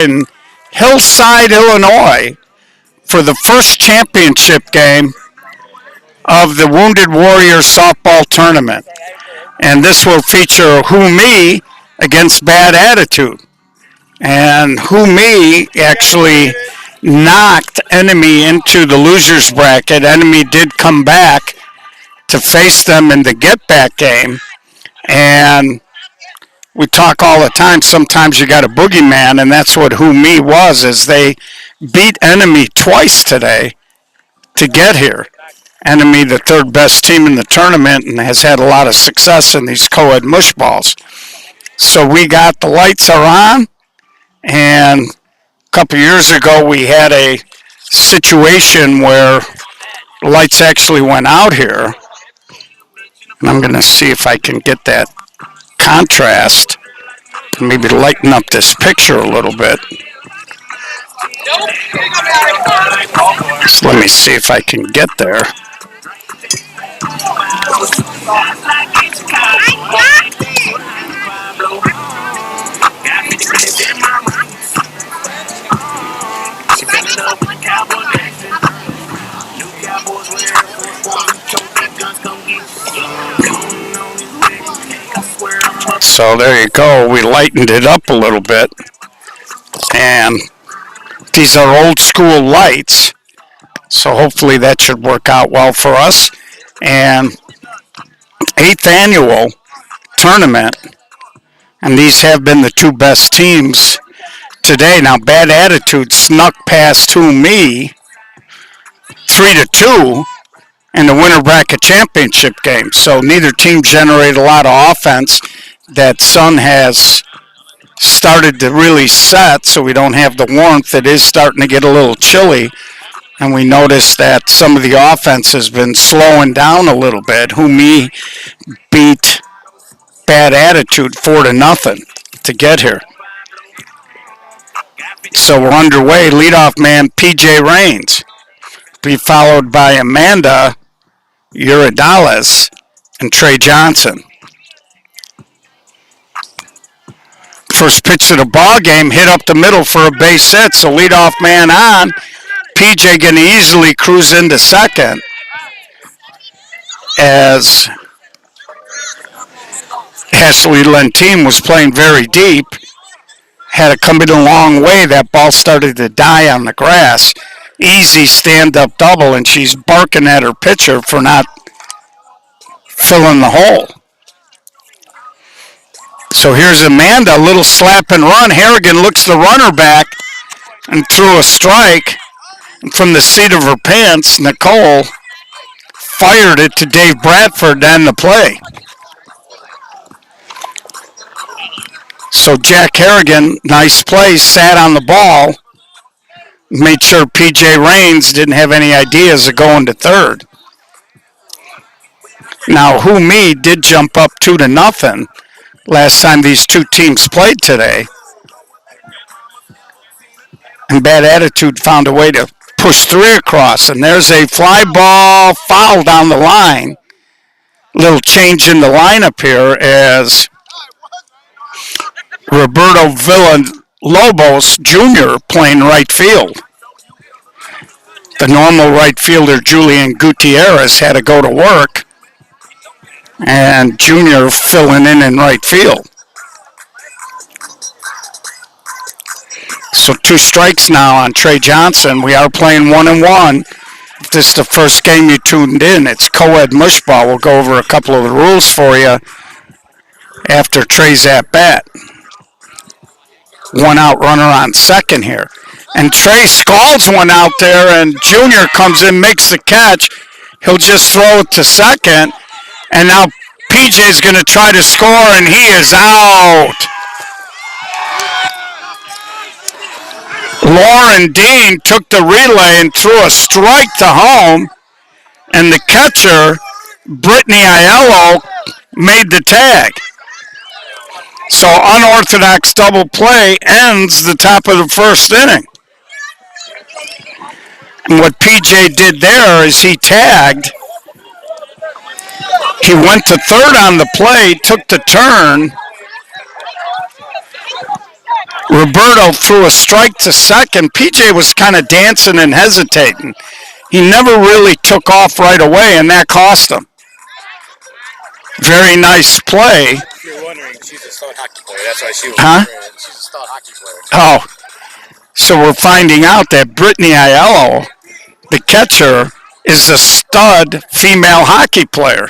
in Hillside, Illinois for the first championship game of the Wounded Warrior softball tournament. And this will feature Who Me against Bad Attitude. And Who Me actually knocked Enemy into the losers bracket. Enemy did come back to face them in the get back game. And we talk all the time, sometimes you got a boogeyman, and that's what Who Me was, is they beat Enemy twice today to get here. Enemy, the third best team in the tournament, and has had a lot of success in these co-ed mush balls. So we got the lights are on, and a couple years ago we had a situation where the lights actually went out here. And I'm going to see if I can get that contrast, maybe lighten up this picture a little bit. So let me see if I can get there. So there you go. We lightened it up a little bit. And these are old school lights. So hopefully that should work out well for us. And 8th annual tournament. And these have been the two best teams today. Now Bad Attitude snuck past Who Me 3-2 in the winter bracket championship game. So neither team generated a lot of offense. That sun has started to really set, so we don't have the warmth. It is starting to get a little chilly, and we noticed that some of the offense has been slowing down a little bit. Who Me beat Bad Attitude 4-0 to get here. So we're underway. Leadoff man PJ Raines, be followed by Amanda Uridales and Trey Johnson. First pitch of the ball game, hit up the middle for a base hit, so leadoff man on. PJ going to easily cruise into second as Ashley Lentine was playing very deep. Had it come in a long way. That ball started to die on the grass. Easy stand-up double, and she's barking at her pitcher for not filling the hole. So here's Amanda, a little slap and run. Harrigan looks the runner back and threw a strike. And from the seat of her pants, Nicole fired it to Dave Bradford to end the play. So Jack Harrigan, nice play, sat on the ball, made sure PJ Raines didn't have any ideas of going to third. Now, Who Me did jump up 2-0 last time these two teams played today. And Bad Attitude found a way to push 3 across. And there's a fly ball foul down the line. Little change in the lineup here as Roberto Villalobos Jr. playing right field. The normal right fielder, Julian Gutierrez, had to go to work. And Junior filling in right field. So 2 strikes now on Trey Johnson. We are playing 1-1. If this is the first game you tuned in, it's co-ed mush ball. We'll go over a couple of the rules for you after Trey's at bat. 1 out runner on second here. And Trey scalds one out there, and Junior comes in, makes the catch. He'll just throw it to second. And now PJ's going to try to score, and he is out. Lauren Dean took the relay and threw a strike to home, and the catcher, Brittany Aiello, made the tag. So unorthodox double play ends the top of the first inning. And what PJ did there is he tagged. He went to third on the play, took the turn, Roberto threw a strike to second. PJ was kind of dancing and hesitating. He never really took off right away, and that cost him. Very nice play. If you're wondering, she's a stud hockey player. That's why she was. Huh? She's a stud hockey player. Oh, so we're finding out that Brittany Aiello, the catcher, is a stud female hockey player.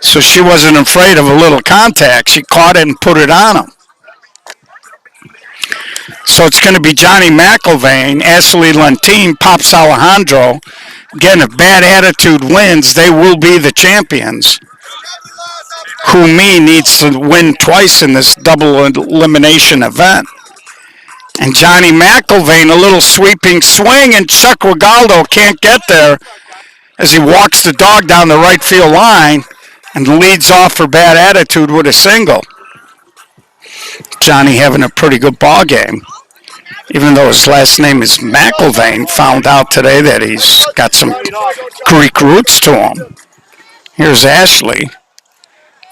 So she wasn't afraid of a little contact. She caught it and put it on him. So it's going to be Johnny McIlvain, Ashley Lentine, Pops Alejandro. Again, if Bad Attitude wins, they will be the champions. Humi needs to win twice in this double elimination event. And Johnny McIlvain, a little sweeping swing, and Chuck Regaldo can't get there as he walks the dog down the right field line and leads off for Bad Attitude with a single. Johnny having a pretty good ball game. Even though his last name is McIlvain, found out today that he's got some Greek roots to him. Here's Ashley.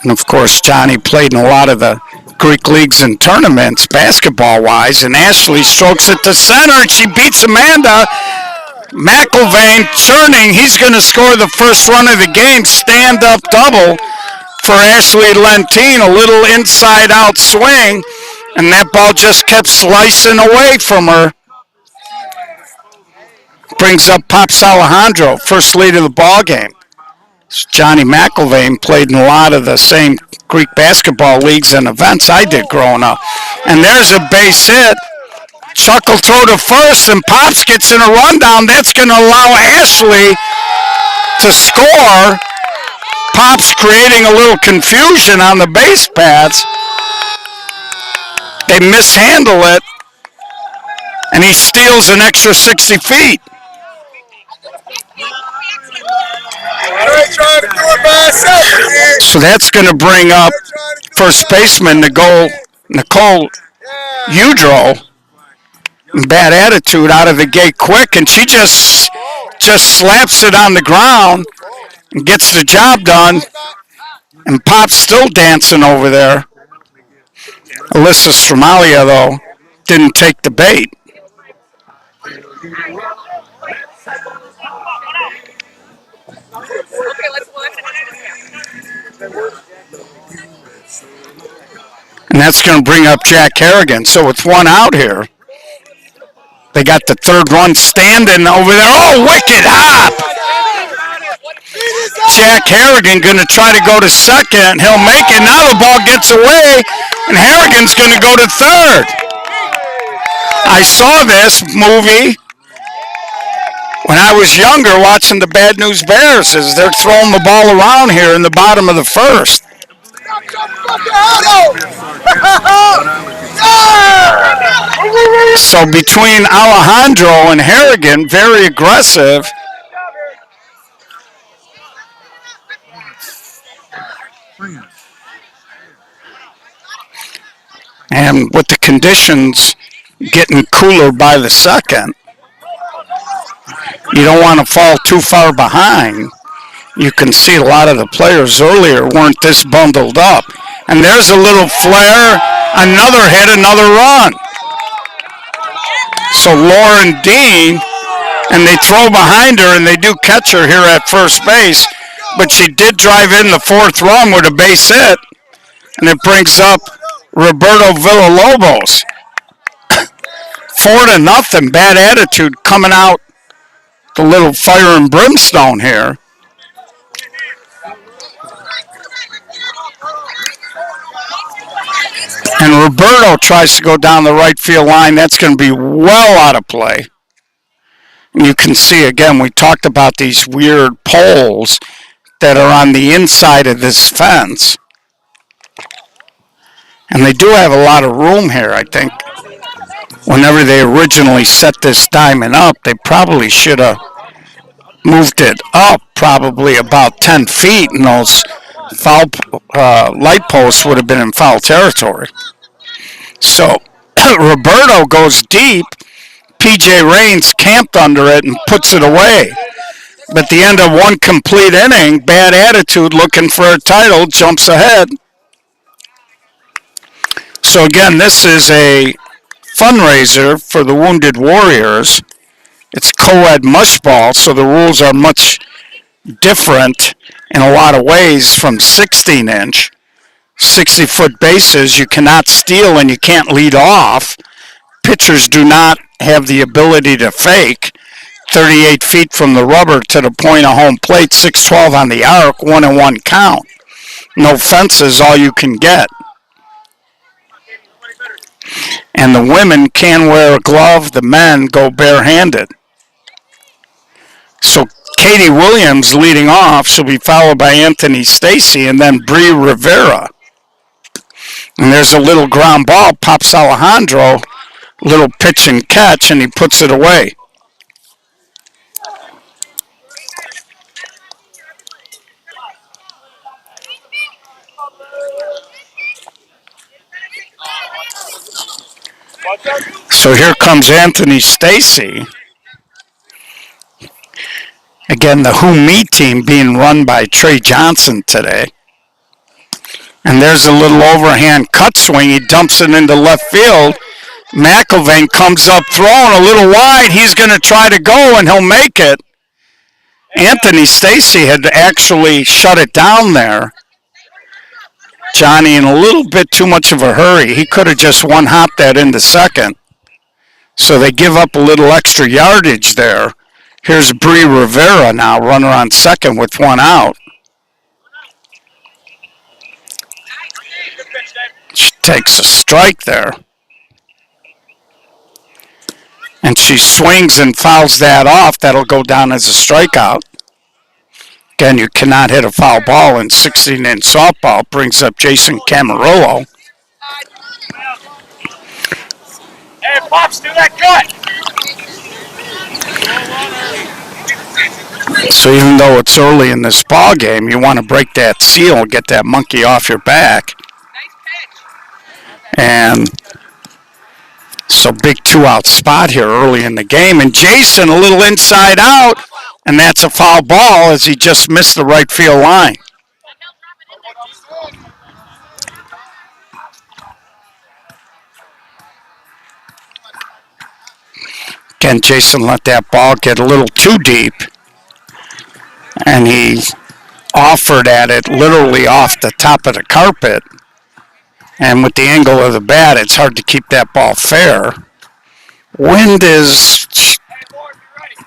And of course, Johnny played in a lot of the Greek leagues and tournaments, basketball-wise, and Ashley strokes it to center, and she beats Amanda. McIlvain turning. He's going to score the first run of the game. Stand-up double for Ashley Lentine. A little inside-out swing, and that ball just kept slicing away from her. Brings up Pops Alejandro, first lead of the ball game. Johnny McIlvain played in a lot of the same Greek basketball leagues and events I did growing up. And there's a base hit. Chuck will throw to first, and Pops gets in a rundown. That's going to allow Ashley to score. Pops creating a little confusion on the base paths. They mishandle it, and he steals an extra 60 feet. So that's going to bring up first baseman Nicole Udro. Bad Attitude out of the gate quick, and she just slaps it on the ground and gets the job done. And Pop's still dancing over there. Alyssa Stramalia, though, didn't take the bait. And that's going to bring up Jack Harrigan. So with one out here, they got the third run standing over there. Oh, wicked hop! Jack Harrigan going to try to go to second. He'll make it. Now the ball gets away, and Harrigan's going to go to third. I saw this movie when I was younger watching the Bad News Bears as they're throwing the ball around here in the bottom of the first. So between Alejandro and Harrigan, very aggressive. And with the conditions getting cooler by the second, you don't want to fall too far behind. You can see a lot of the players earlier weren't this bundled up. And there's a little flare, another hit, another run. So Lauren Dean, and they throw behind her, and they do catch her here at first base, but she did drive in the fourth run with a base hit, and it brings up Roberto Villalobos. 4-0, Bad Attitude coming out the little fire and brimstone here. And Roberto tries to go down the right field line. That's going to be well out of play. And you can see, again, we talked about these weird poles that are on the inside of this fence. And they do have a lot of room here, I think. Whenever they originally set this diamond up, they probably should have moved it up probably about 10 feet, and those foul light posts would have been in foul territory. So Roberto goes deep. PJ Raines camped under it and puts it away. But at the end of one complete inning, Bad Attitude looking for a title jumps ahead. So again, this is a fundraiser for the Wounded Warriors. It's co-ed mushball, so the rules are much different in a lot of ways from 16-inch. 60-foot bases, you cannot steal and you can't lead off. Pitchers do not have the ability to fake. 38 feet from the rubber to the point of home plate, 6-12 on the arc, 1-1 count. No fences, all you can get. And the women can wear a glove, the men go barehanded. So Katie Williams leading off, she'll be followed by Anthony Stacy and then Bree Rivera. And there's a little ground ball, pops Alejandro, little pitch and catch, and he puts it away. So here comes Anthony Stacy. Again, the Who Me team being run by Trey Johnson today. And there's a little overhand cut swing. He dumps it into left field. McIlvain comes up throwing a little wide. He's going to try to go, and he'll make it. Anthony Stacy had actually shut it down there. Johnny in a little bit too much of a hurry. He could have just one-hopped that into second. So they give up a little extra yardage there. Here's Bree Rivera now, runner on second with one out. She takes a strike there. And she swings and fouls that off. That'll go down as a strikeout. Again, you cannot hit a foul ball in 16-inch softball. Brings up Jason Camarillo. Hey, Pops, do that cut! So even though it's early in this ball game, you want to break that seal, get that monkey off your back. And so big 2-out spot here early in the game. And Jason a little inside out, and that's a foul ball as he just missed the right field line. Again, Jason let that ball get a little too deep, and he offered at it literally off the top of the carpet. And with the angle of the bat, it's hard to keep that ball fair. Wind is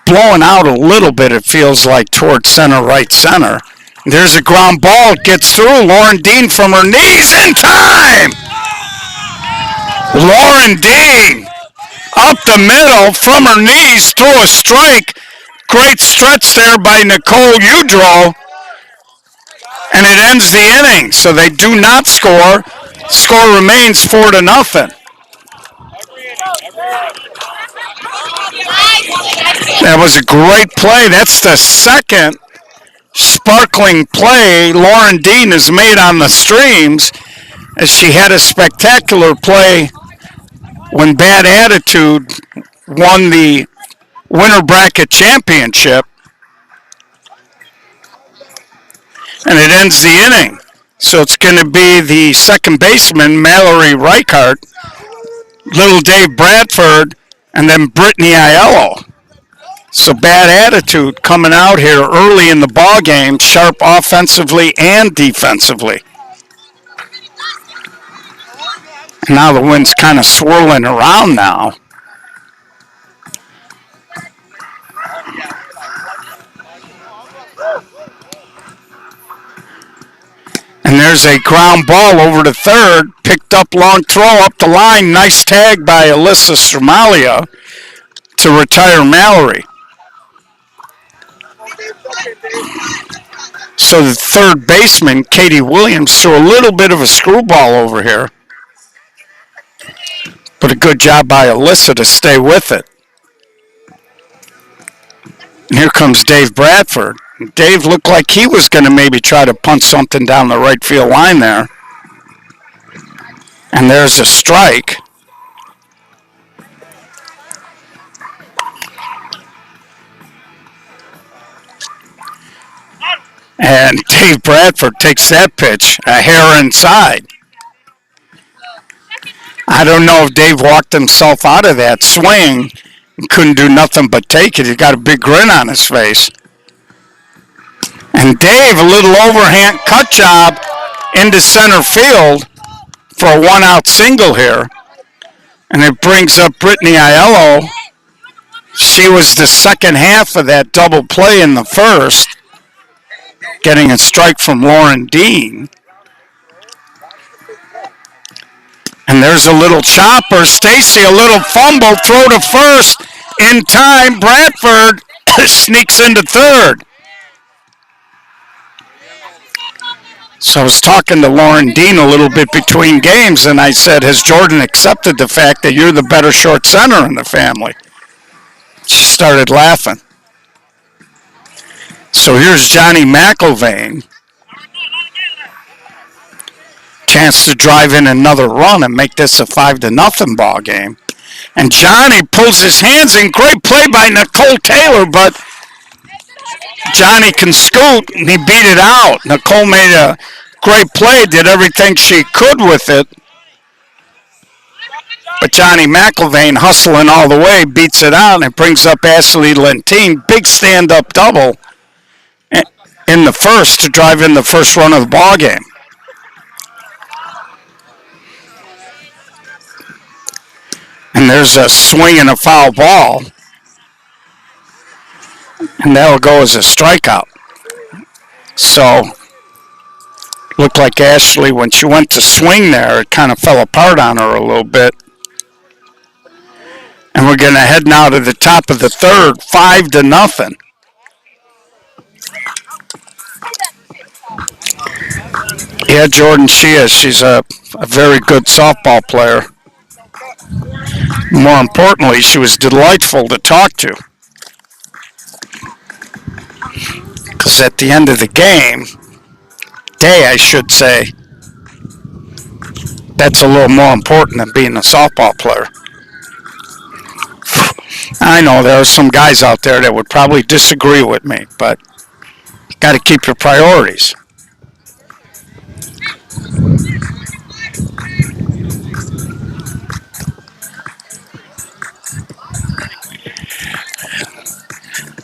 blowing out a little bit, it feels like, towards center, right center. There's a ground ball, gets through. Lauren Dean from her knees in time. Lauren Dean up the middle from her knees through a strike. Great stretch there by Nicole Udrow. And it ends the inning. So they do not score. Score remains 4-0. That was a great play. That's the second sparkling play Lauren Dean has made on the streams, as she had a spectacular play when Bad Attitude won the winter bracket championship. And it ends the inning. So it's going to be the second baseman, Mallory Reichart, little Dave Bradford, and then Brittany Aiello. So Bad Attitude coming out here early in the ball game, sharp offensively and defensively. And now the wind's kind of swirling around now. And there's a ground ball over to third, picked up, long throw up the line. Nice tag by Alyssa Stramalia to retire Mallory. So the third baseman, Katie Williams, threw a little bit of a screwball over here. But a good job by Alyssa to stay with it. And here comes Dave Bradford. Dave looked like he was going to maybe try to punt something down the right field line there. And there's a strike. And Dave Bradford takes that pitch a hair inside. I don't know if Dave walked himself out of that swing and couldn't do nothing but take it. He got a big grin on his face. And Dave, a little overhand cut job into center field for a one-out single here. And it brings up Brittany Aiello. She was the second half of that double play in the first, getting a strike from Lauren Dean. And there's a little chopper. Stacy, a little fumble, throw to first in time. Bradford sneaks into third. So I was talking to Lauren Dean a little bit between games, and I said, has Jordan accepted the fact that you're the better short center in the family? She started laughing. So here's Johnny McIlvain. Chance to drive in another run and make this a 5-0 ball game. And Johnny pulls his hands in. Great play by Nicole Taylor, but Johnny can scoot, and he beat it out. Nicole made a great play, did everything she could with it. But Johnny McIlvain, hustling all the way, beats it out, and it brings up Ashley Lentine. Big stand-up double in the first to drive in the first run of the ball game. And there's a swing and a foul ball. And that'll go as a strikeout. So, looked like Ashley, when she went to swing there, it kind of fell apart on her a little bit. And we're going to head now to the top of the third, 5-0. Yeah, Jordan, she is. She's a very good softball player. More importantly, she was delightful to talk to. Because at the end of the day, I should say, that's a little more important than being a softball player. I know there are some guys out there that would probably disagree with me, but you got to keep your priorities.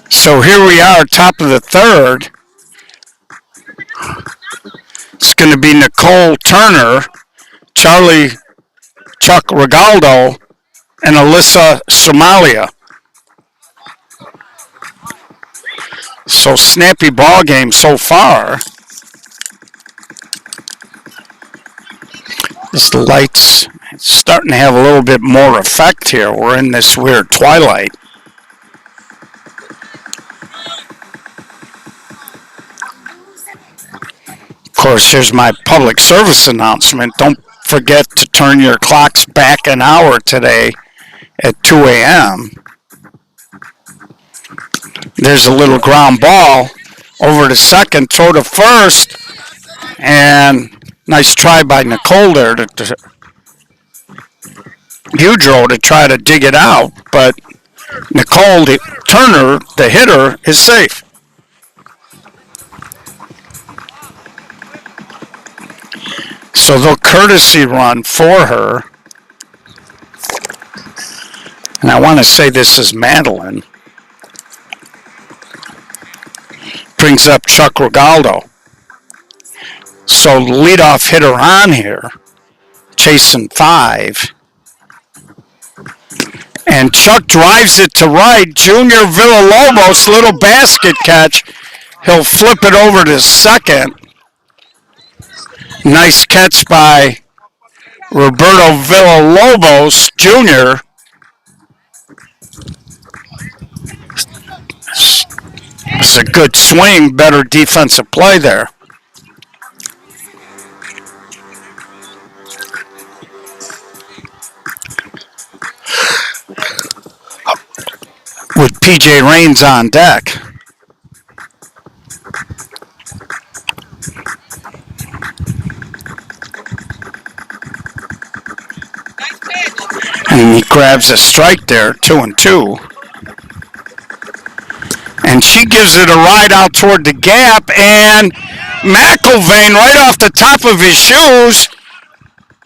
So here we are, top of the third. It's going to be Nicole Turner, Charlie Chuck Regaldo, and Alyssa Somalia. So snappy ball game so far. This light's starting to have a little bit more effect here. We're in this weird twilight. Of course, here's my public service announcement. Don't forget to turn your clocks back an hour today at 2 a.m. There's a little ground ball over to second, throw to first, and nice try by Nicole there to Boudreaux to try to dig it out, but Nicole Turner, the hitter, is safe. So they'll courtesy run for her. And I want to say this is Madeline. Brings up Chuck Regaldo. So leadoff hitter on here, chasing 5. And Chuck drives it to right. Junior Villalobos, little basket catch. He'll flip it over to second. Nice catch by Roberto Villalobos Jr. It's a good swing, better defensive play there. With PJ Raines on deck. And he grabs a strike there, 2-2. And she gives it a ride out toward the gap, and McIlvain, right off the top of his shoes,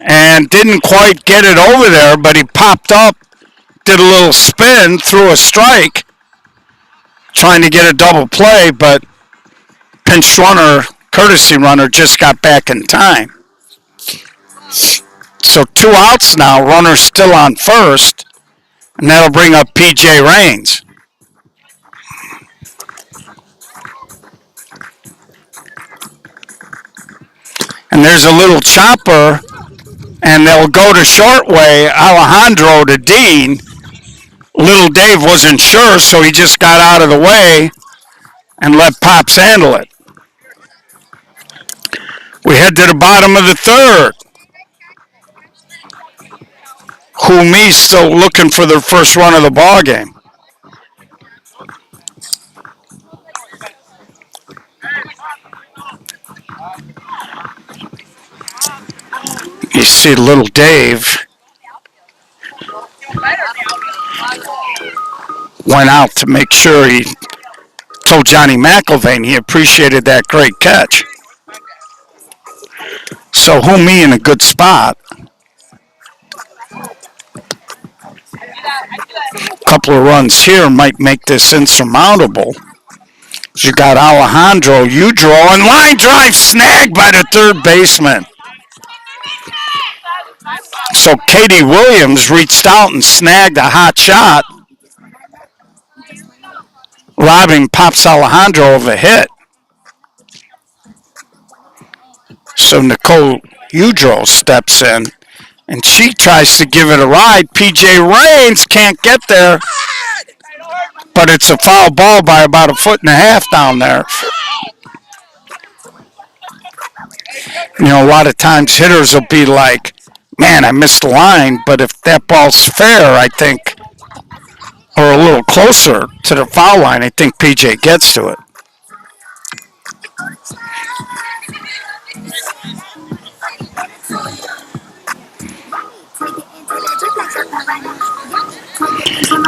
and didn't quite get it over there, but he popped up, did a little spin, threw a strike, trying to get a double play, but pinch runner, courtesy runner, just got back in time. So 2 outs now, runner still on first, and that'll bring up PJ Raines. And there's a little chopper, and they'll go to short way, Alejandro to Dean. Little Dave wasn't sure, so he just got out of the way and let Pops handle it. We head to the bottom of the third. Who still looking for the first run of the ball game. You see little Dave went out to make sure he told Johnny McIlvain he appreciated that great catch. So Who in a good spot. A couple of runs here might make this insurmountable. You got Alejandro, Udro, and line drive snagged by the third baseman. So Katie Williams reached out and snagged a hot shot, robbing Pops Alejandro of a hit. So Nicole Udro steps in, and she tries to give it a ride. PJ Raines can't get there, but it's a foul ball by about 1.5 feet down there. You know, a lot of times hitters will be like, man, I missed the line, but if that ball's fair, I think, or a little closer to the foul line, I think PJ gets to it.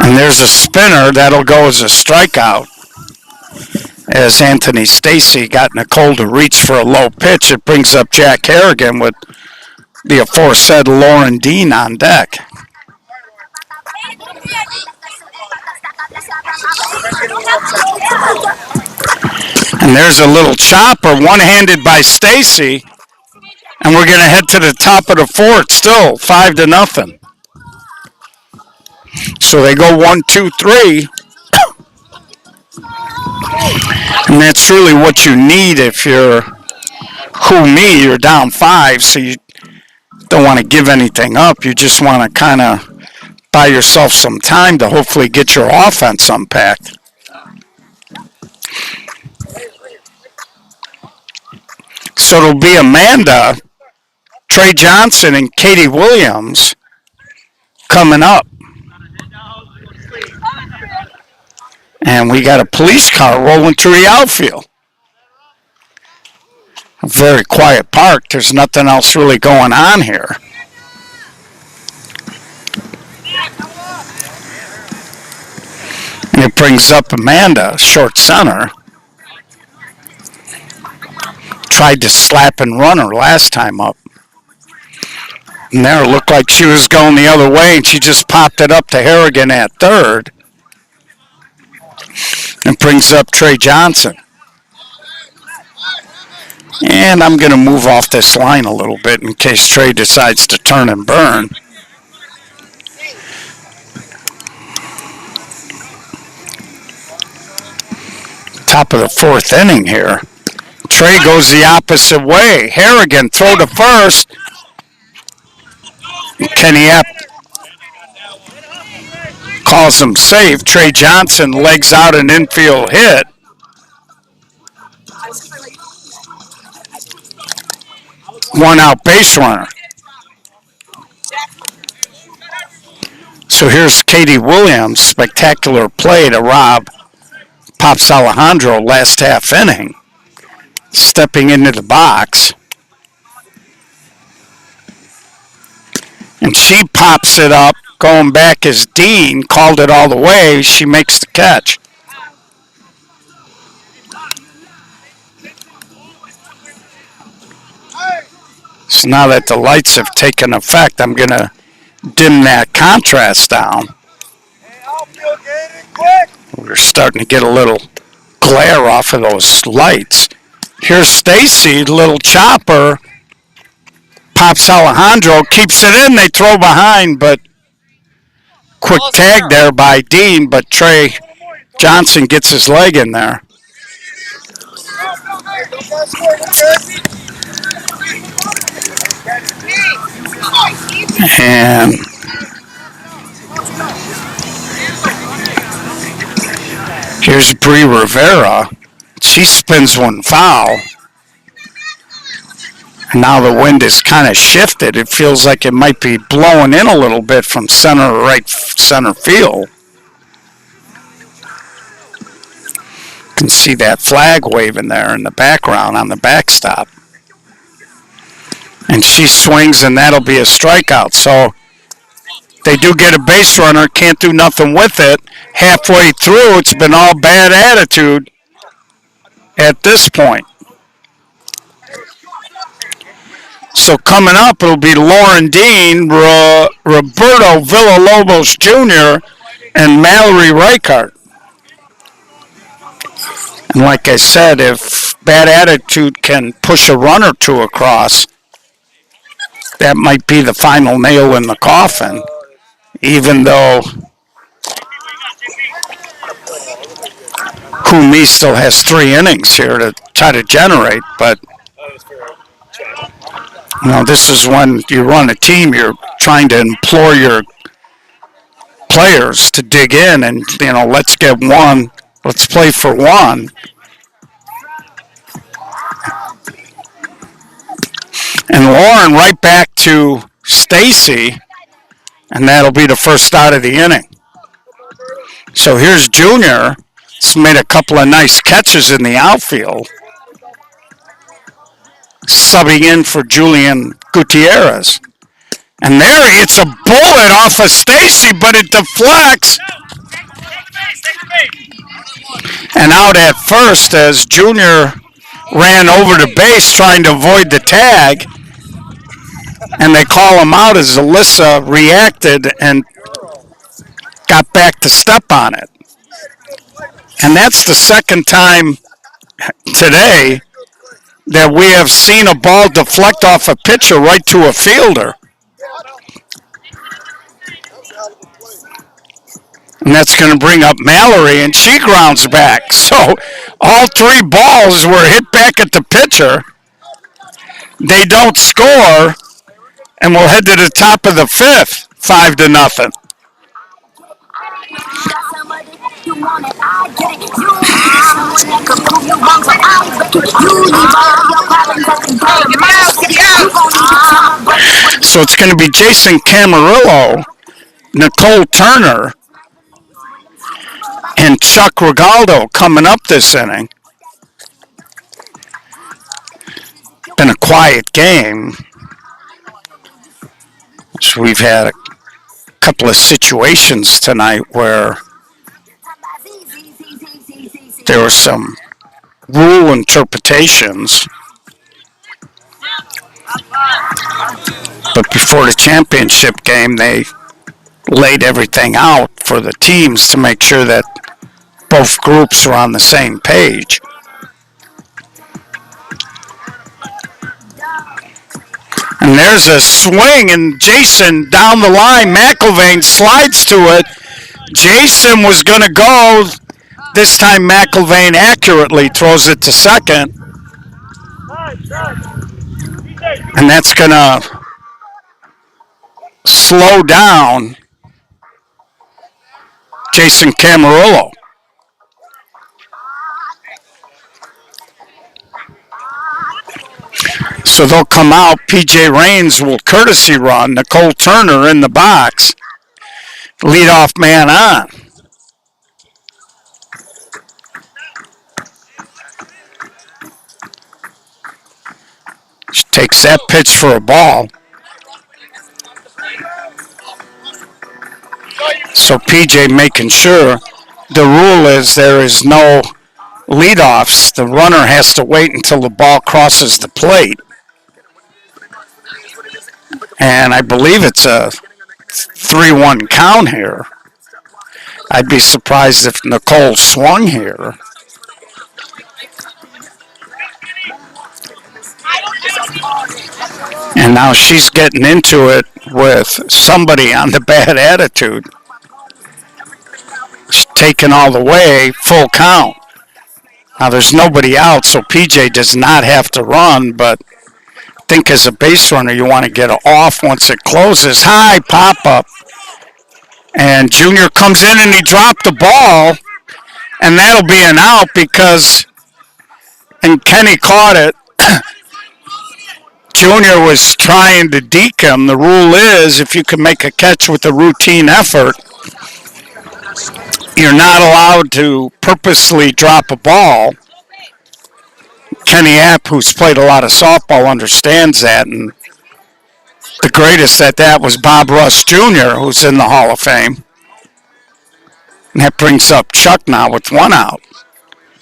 And there's a spinner that'll go as a strikeout. As Anthony Stacy got Nicole to reach for a low pitch, it brings up Jack Harrigan with the aforesaid Lauren Dean on deck. And there's a little chopper, one-handed by Stacy, and we're going to head to the top of the fourth. Still 5-0. So they go 1, 2, 3. And that's really what you need if you're you're down 5, so you don't want to give anything up. You just want to kind of buy yourself some time to hopefully get your offense unpacked. So it'll be Amanda, Trey Johnson, and Katie Williams coming up. And we got a police car rolling through the outfield. A very quiet park. There's nothing else really going on here. And it brings up Amanda, short center. Tried to slap and run her last time up. And there it looked like she was going the other way, and she just popped it up to Harrigan at third. And brings up Trey Johnson. And I'm going to move off this line a little bit in case Trey decides to turn and burn. Top of the fourth inning here. Trey goes the opposite way. Harrigan throw to first. Kenny Epp calls him safe. Trey Johnson legs out an infield hit. One out base runner. So here's Katie Williams, spectacular play to rob Pops Alejandro last half inning. Stepping into the box. And she pops it up, going back as Dean called it all the way. She makes the catch. So now that the lights have taken effect, I'm going to dim that contrast down. We're starting to get a little glare off of those lights. Here's Stacy, little chopper. Pops Alejandro, keeps it in. They throw behind, but quick tag there by Dean, but Trey Johnson gets his leg in there. And here's Bree Rivera. She spins one foul. And now the wind is kind of shifted. It feels like it might be blowing in a little bit from right center field. You can see that flag waving there in the background on the backstop. And she swings, and that'll be a strikeout. So they do get a base runner, can't do nothing with it. Halfway through, it's been all bad attitude at this point. So coming up, it'll be Lauren Dean, Roberto Villalobos Jr., and Mallory Reichart. And like I said, if bad attitude can push a run or two across, that might be the final nail in the coffin, even though Kumi still has 3 innings here to try to generate. But this is when you run a team, you're trying to implore your players to dig in and, let's get one. Let's play for one. And Lauren right back to Stacy, and that'll be the first out of the inning. So here's Junior. He's made a couple of nice catches in the outfield. Subbing in for Julian Gutierrez. And there it's a bullet off of Stacy, but it deflects. And out at first as Junior ran over the base trying to avoid the tag. And they call him out as Alyssa reacted and got back to step on it. And that's the second time today that we have seen a ball deflect off a pitcher right to a fielder. And that's going to bring up Mallory, and she grounds back. So all 3 balls were hit back at the pitcher. They don't score, and we'll head to the top of the 5th, 5-0. So it's going to be Jason Camarillo, Nicole Turner, and Chuck Regaldo coming up this inning. Been a quiet game. So we've had a couple of situations tonight where there were some rule interpretations. But before the championship game, they laid everything out for the teams to make sure that both groups were on the same page. And there's a swing, and Jason down the line. McIlvain slides to it. Jason was going to go. This time McIlvain accurately throws it to second. And that's going to slow down Jason Camarillo. So they'll come out. PJ Raines will courtesy run. Nicole Turner in the box. Leadoff man on. She takes that pitch for a ball. So PJ making sure the rule is there is no leadoffs. The runner has to wait until the ball crosses the plate. And I believe it's a 3-1 count here. I'd be surprised if Nicole swung here. And now she's getting into it with somebody on the bad attitude. She's taking all the way, full count. Now there's nobody out, so PJ does not have to run, but I think as a base runner you want to get off once it closes. High pop up. And Junior comes in and he dropped the ball, and that'll be an out because, and Kenny caught it. Junior was trying to deke him. The rule is if you can make a catch with a routine effort, you're not allowed to purposely drop a ball. Kenny App, who's played a lot of softball, understands that, and the greatest at that was Bob Russ Jr., who's in the Hall of Fame. And that brings up Chuck now with one out.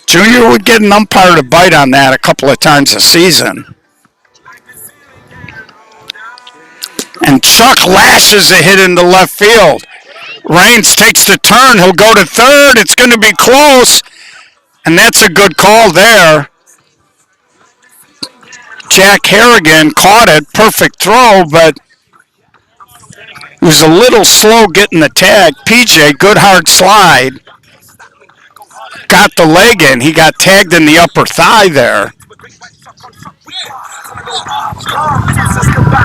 Junior would get an umpire to bite on that a couple of times a season. And Chuck lashes a hit into left field. Raines takes the turn. He'll go to third. It's going to be close. And that's a good call there. Jack Harrigan caught it. Perfect throw, but he was a little slow getting the tag. PJ, good hard slide. Got the leg in. He got tagged in the upper thigh there.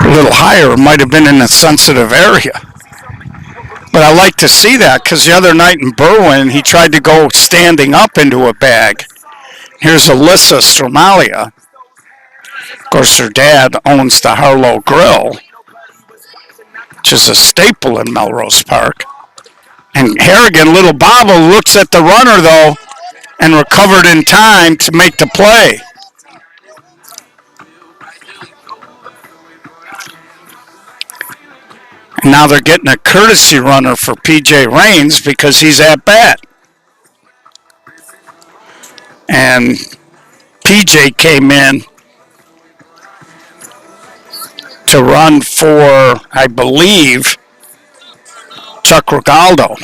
A little higher. Might have been in a sensitive area. But I like to see that because the other night in Berwyn, he tried to go standing up into a bag. Here's Alyssa Stromalia. Of course, her dad owns the Harlow Grill, which is a staple in Melrose Park. And Harrigan, little bobble, looks at the runner, though, and recovered in time to make the play. And now they're getting a courtesy runner for PJ Raines because he's at bat. And PJ came in to run for, I believe, Chuck Regaldo.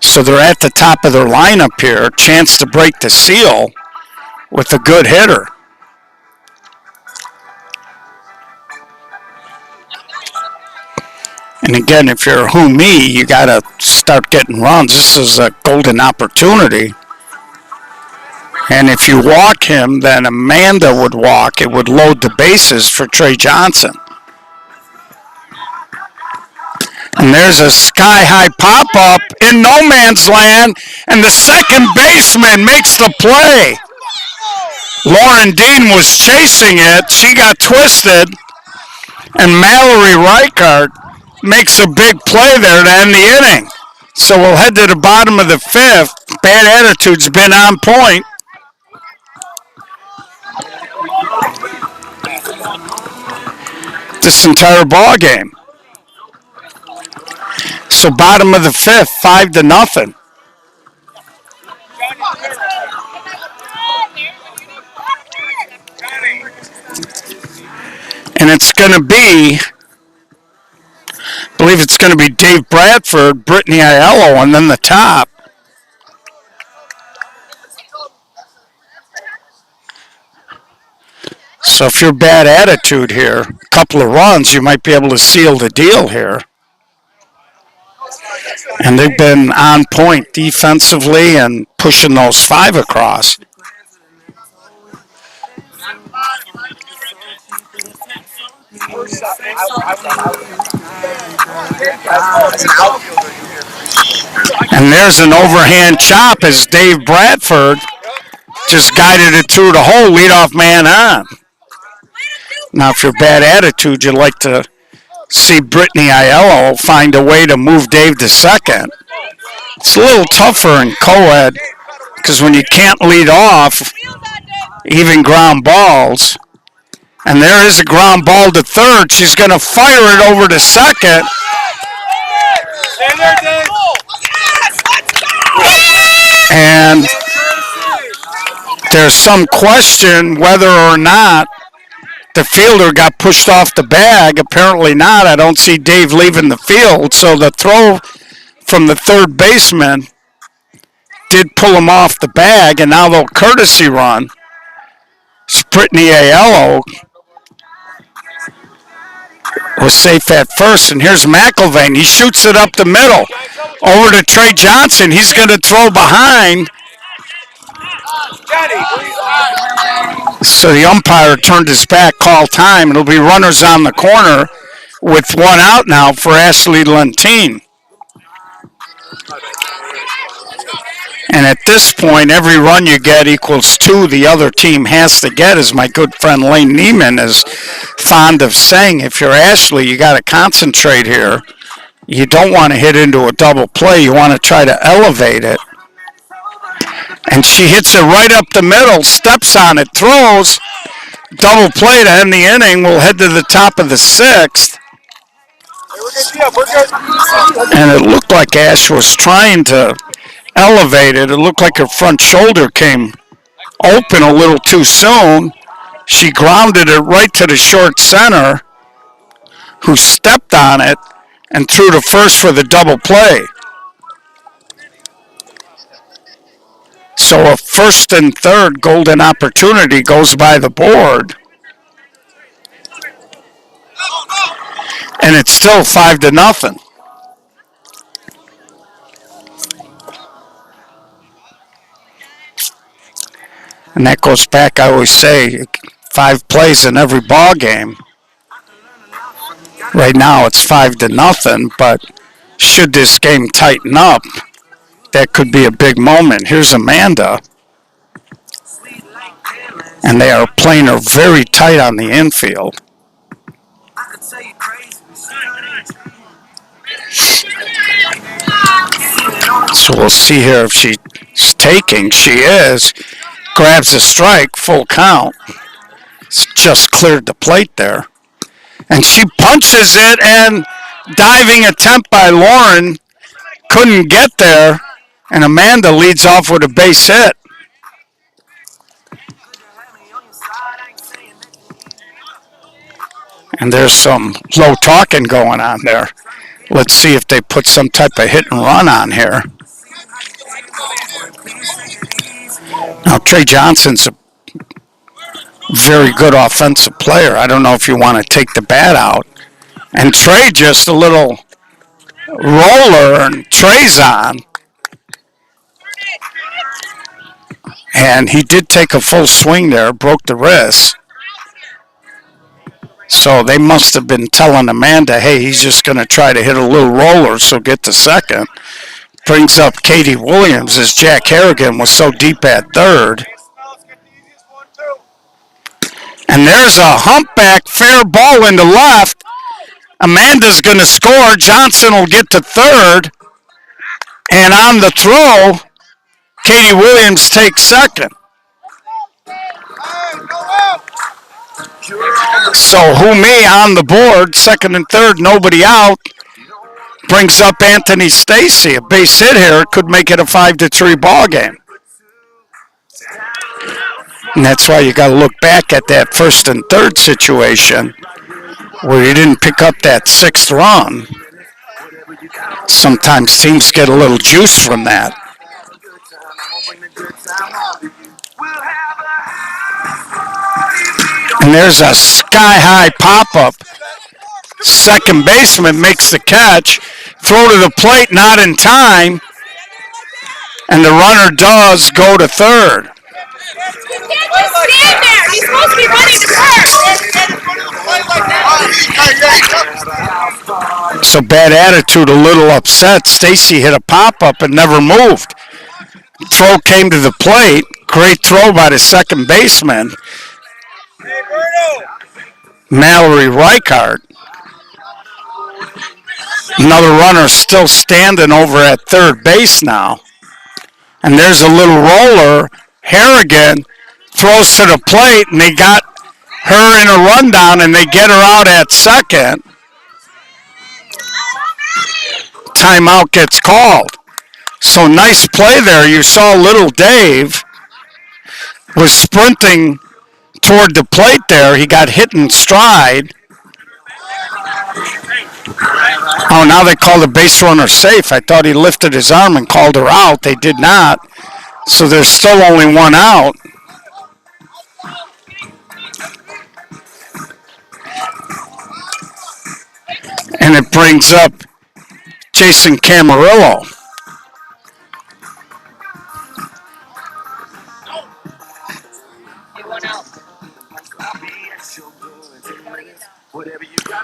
So they're at the top of their lineup here. Chance to break the seal with a good hitter. And again, if you're who me, you got to start getting runs. This is a golden opportunity. And if you walk him, then Amanda would walk. It would load the bases for Trey Johnson. And there's a sky-high pop-up in no man's land, and the second baseman makes the play. Lauren Dean was chasing it. She got twisted, and Mallory Reichart makes a big play there to end the inning. So we'll head to the bottom of the fifth. Bad attitude's been on point. This entire ball game. So bottom of the fifth, 5-0. And it's going to be, I believe it's going to be Dave Bradford, Brittany Aiello, and then the top. So if you're bad attitude here, a couple of runs, you might be able to seal the deal here. And they've been on point defensively and pushing those 5 across. And there's an overhand chop as Dave Bradford just guided it through the hole, leadoff man on. Now, if you're bad attitude, you'd like to see Brittany Aiello find a way to move Dave to second. It's a little tougher in co-ed because when you can't lead off, even ground balls, and there is a ground ball to third. She's going to fire it over to second. And there's some question whether or not the fielder got pushed off the bag. Apparently not. I don't see Dave leaving the field. So the throw from the third baseman did pull him off the bag, and now they'll courtesy run. Brittany Aiello was safe at first, and here's McIlvain. He shoots it up the middle over to Trey Johnson. He's going to throw behind. So the umpire turned his back, called time. It'll be runners on the corner with one out now for Ashley Lentine. And at this point, every run you get equals 2 the other team has to get, as my good friend Lane Neiman is fond of saying. If you're Ashley, you got to concentrate here. You don't want to hit into a double play. You want to try to elevate it. And she hits it right up the middle, steps on it, throws. Double play to end the inning. We'll head to the top of the 6th. And it looked like Ash was trying to elevate it. It looked like her front shoulder came open a little too soon. She grounded it right to the short center, who stepped on it and threw to first for the double play. So a first and third golden opportunity goes by the board. And it's still 5-0. And that goes back, I always say, 5 plays in every ball game. Right now it's 5-0, but should this game tighten up, that could be a big moment. Here's Amanda. And they are playing her very tight on the infield. So we'll see here if she's taking. She is. Grabs a strike, full count. It's just cleared the plate there. And she punches it, and diving attempt by Lauren couldn't get there. And Amanda leads off with a base hit. And there's some low talking going on there. Let's see if they put some type of hit and run on here. Now, Trey Johnson's a very good offensive player. I don't know if you want to take the bat out. And Trey just a little roller, and Trey's on. And he did take a full swing there, broke the wrist. So they must have been telling Amanda, hey, he's just going to try to hit a little roller, so get to second. Brings up Katie Williams, as Jack Harrigan was so deep at third. And there's a humpback fair ball into left. Amanda's going to score. Johnson will get to third. And on the throw, Katie Williams takes second. So Humi on the board, second and third, nobody out. Brings up Anthony Stacy. A base hit here could make it a 5-3 ball game. And that's why you got to look back at that first and third situation where you didn't pick up that 6th run. Sometimes teams get a little juice from that. And there's a sky-high pop-up. Second baseman makes the catch. Throw to the plate, not in time. And the runner does go to third. You can't just stand there. He's supposed to be running to first. So bad attitude, a little upset. Stacy hit a pop-up and never moved. Throw came to the plate. Great throw by the second baseman, Mallory Reichart. Another runner still standing over at third base now. And there's a little roller. Harrigan throws to the plate, and they got her in a rundown, and they get her out at second. Timeout gets called. So nice play there. You saw little Dave was sprinting toward the plate there. He got hit in stride. Oh, now they call the base runner safe. I thought he lifted his arm and called her out. They did not. So there's still only one out. And it brings up Jason Camarillo.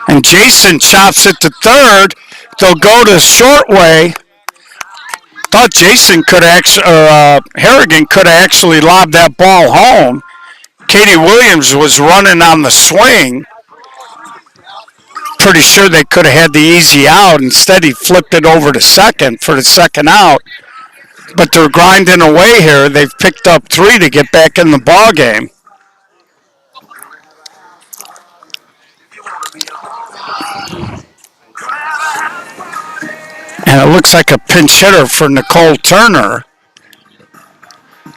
And Jason chops it to third. They'll go to short way. Thought Jason could actually, Harrigan could have actually lobbed that ball home. Katie Williams was running on the swing. Pretty sure they could have had the easy out. Instead, he flipped it over to second for the second out. But they're grinding away here. They've picked up 3 to get back in the ball game. And it looks like a pinch hitter for Nicole Turner.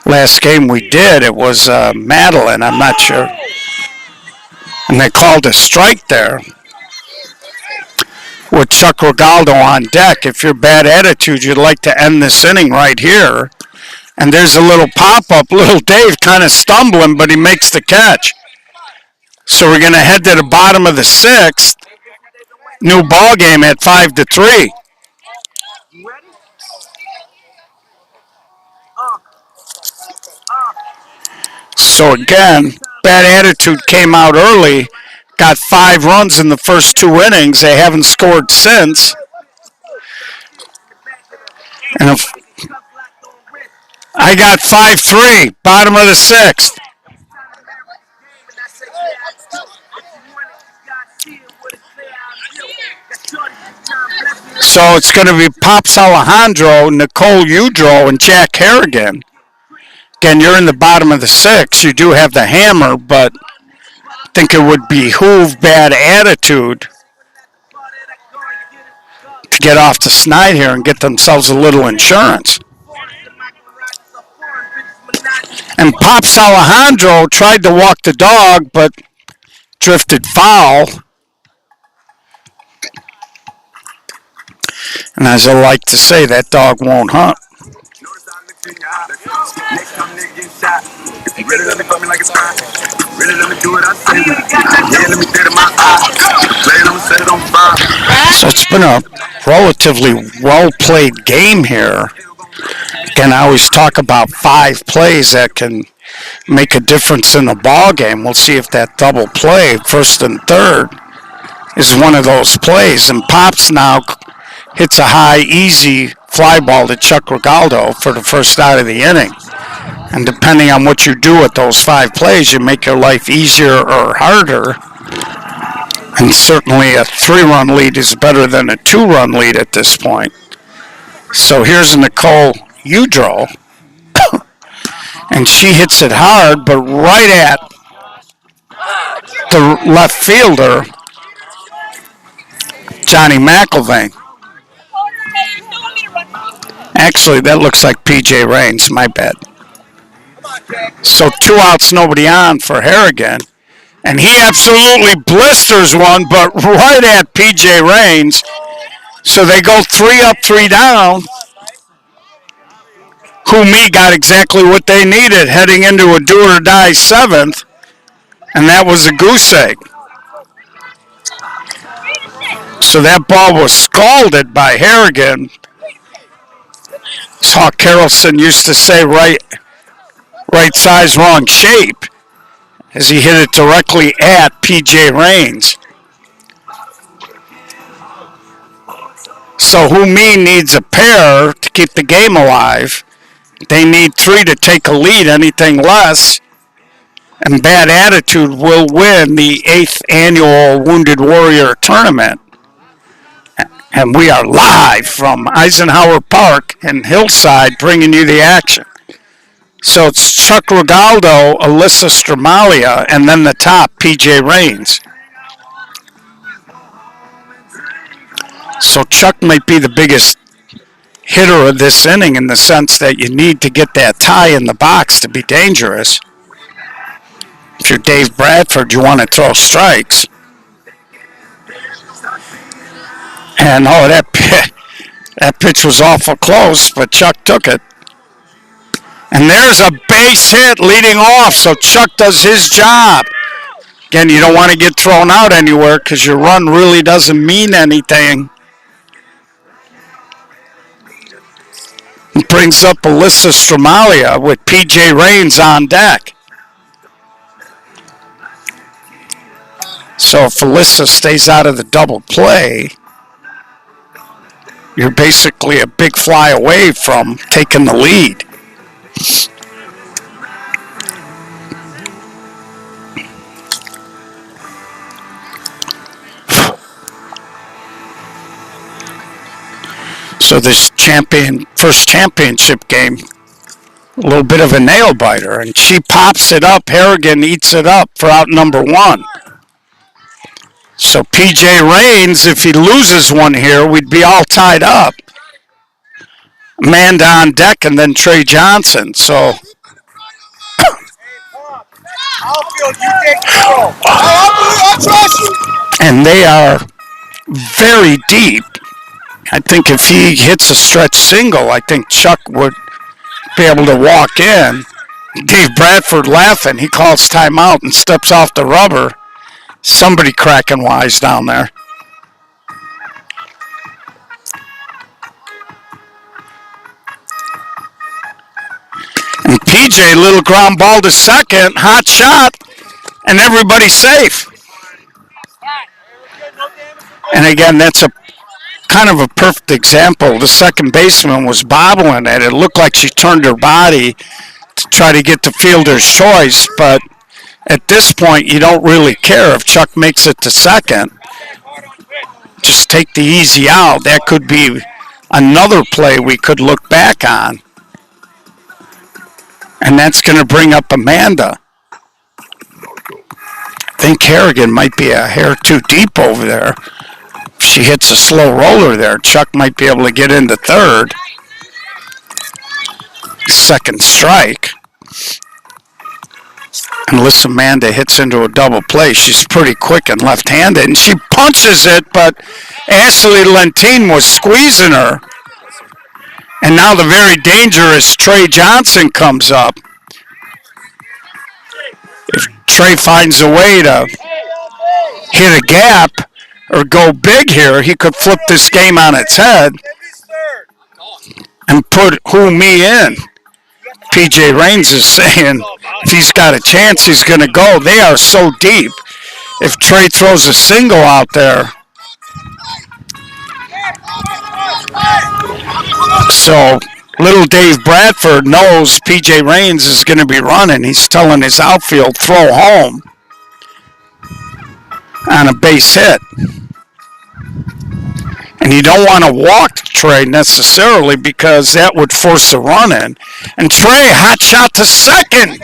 Last game we did, it was Madeline, I'm not sure. And they called a strike there with Chuck Regaldo on deck. If you're bad attitude, you'd like to end this inning right here. And there's a little pop-up. Little Dave kind of stumbling, but he makes the catch. So we're going to head to the bottom of the 6th. New ball game at 5-3. So again, bad attitude came out early. Got 5 runs in the first 2 innings. They haven't scored since. And if I got 5-3, bottom of the 6th. So it's going to be Pops Alejandro, Nicole Udro, and Jack Harrigan. Again, you're in the bottom of the 6th. You do have the hammer, but I think it would behoove bad attitude to get off the snide here and get themselves a little insurance. And Pops Alejandro tried to walk the dog, but drifted foul. And as I like to say, that dog won't hunt. So it's been a relatively well-played game here. Again, I always talk about 5 plays that can make a difference in the ball game. We'll see if that double play, first and third, is one of those plays. And Pops now hits a high, easy fly ball to Chuck Regaldo for the first out of the inning. And depending on what you do with those 5 plays, you make your life easier or harder. And certainly a 3-run lead is better than a 2-run lead at this point. So here's Nicole Udro. And she hits it hard, but right at the left fielder, Johnny McIlvain. Actually, that looks like PJ Raines, my bad. So 2 outs, nobody on for Harrigan. And he absolutely blisters one, but right at PJ Raines. So they go 3 up, 3 down. Who got exactly what they needed heading into a do-or-die 7th. And that was a goose egg. So that ball was scalded by Harrigan. As Hawk Carrollson used to say, right size, wrong shape, as he hit it directly at PJ Raines. So Who needs a pair to keep the game alive. They need 3 to take a lead, anything less. And Bad Attitude will win the 8th annual Wounded Warrior Tournament. And we are live from Eisenhower Park in Hillside bringing you the action. So it's Chuck Regaldo, Alyssa Stramalia, and then the top, PJ Raines. So Chuck might be the biggest hitter of this inning in the sense that you need to get that tie in the box to be dangerous. If you're Dave Bradford, you want to throw strikes. And that pitch was awful close, but Chuck took it. And there's a base hit leading off, so Chuck does his job. Again, you don't want to get thrown out anywhere because your run really doesn't mean anything. He brings up Alyssa Stramalia with PJ Raines on deck. So if Alyssa stays out of the double play, you're basically a big fly away from taking the lead. So this first championship game, a little bit of a nail biter, and she pops it up. Harrigan eats it up for out number one. So PJ Raines, if he loses one here, we'd be all tied up. Amanda on deck, and then Trey Johnson. So and they are very deep. I think if he hits a stretch single, I think Chuck would be able to walk in. Dave Bradford laughing. He calls timeout and steps off the rubber. Somebody cracking wise down there. And PJ, little ground ball to second, hot shot, and everybody's safe. And again, that's a kind of a perfect example. The second baseman was bobbling it. It looked like she turned her body to try to get the fielder's choice, but at this point, you don't really care if Chuck makes it to second. Just take the easy out. That could be another play we could look back on. And that's going to bring up Amanda. I think Harrigan might be a hair too deep over there. If she hits a slow roller there, Chuck might be able to get into third. Second strike. Unless Amanda hits into a double play, she's pretty quick and left-handed, and she punches it, but Ashley Lentine was squeezing her. And now the very dangerous Trey Johnson comes up. If Trey finds a way to hit a gap or go big here, he could flip this game on its head and put me in. PJ Raines is saying if he's got a chance, he's going to go. They are so deep. If Trey throws a single out there. So little Dave Bradford knows PJ Raines is going to be running. He's telling his outfield, throw home on a base hit. And you don't want to walk Trey necessarily because that would force a run in. And Trey, hot shot to second.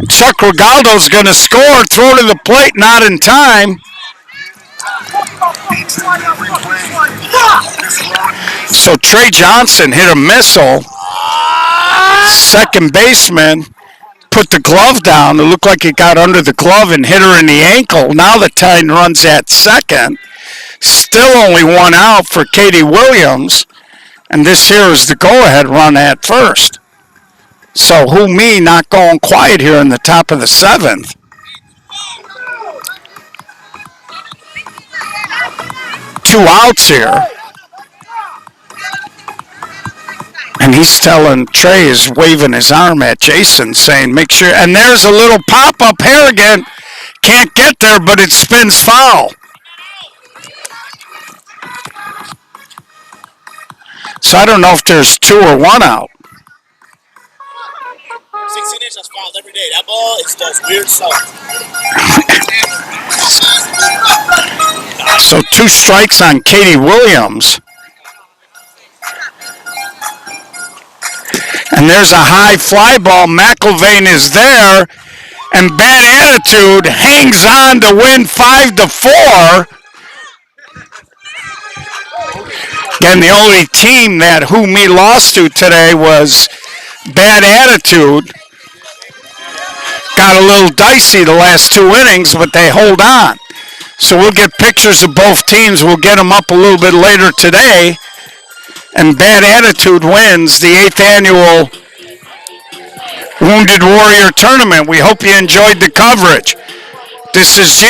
Chuck Regaldo's going to score, throw to the plate, not in time. So Trey Johnson hit a missile. Second baseman put the glove down. It looked like it got under the glove and hit her in the ankle. Now the Titan runs at second. Still only one out for Katie Williams. And this here is the go-ahead run at first. So me not going quiet here in the top of the seventh. Two outs here. And he's telling Trey is waving his arm at Jason saying make sure. And there's a little pop-up. Harrigan can't get there, but it spins foul. So I don't know if there's two or one out. 16 inches fouled every day. That ball does weird stuff. So 2 strikes on Katie Williams. And there's a high fly ball. McIlvain is there. And Bad Attitude hangs on to win 5-4. Again, the only team that me lost to today was Bad Attitude. got a little dicey the last two innings, but they hold on. So we'll get pictures of both teams. We'll get them up a little bit later today. And Bad Attitude wins the 8th annual Wounded Warrior Tournament. We hope you enjoyed the coverage. This is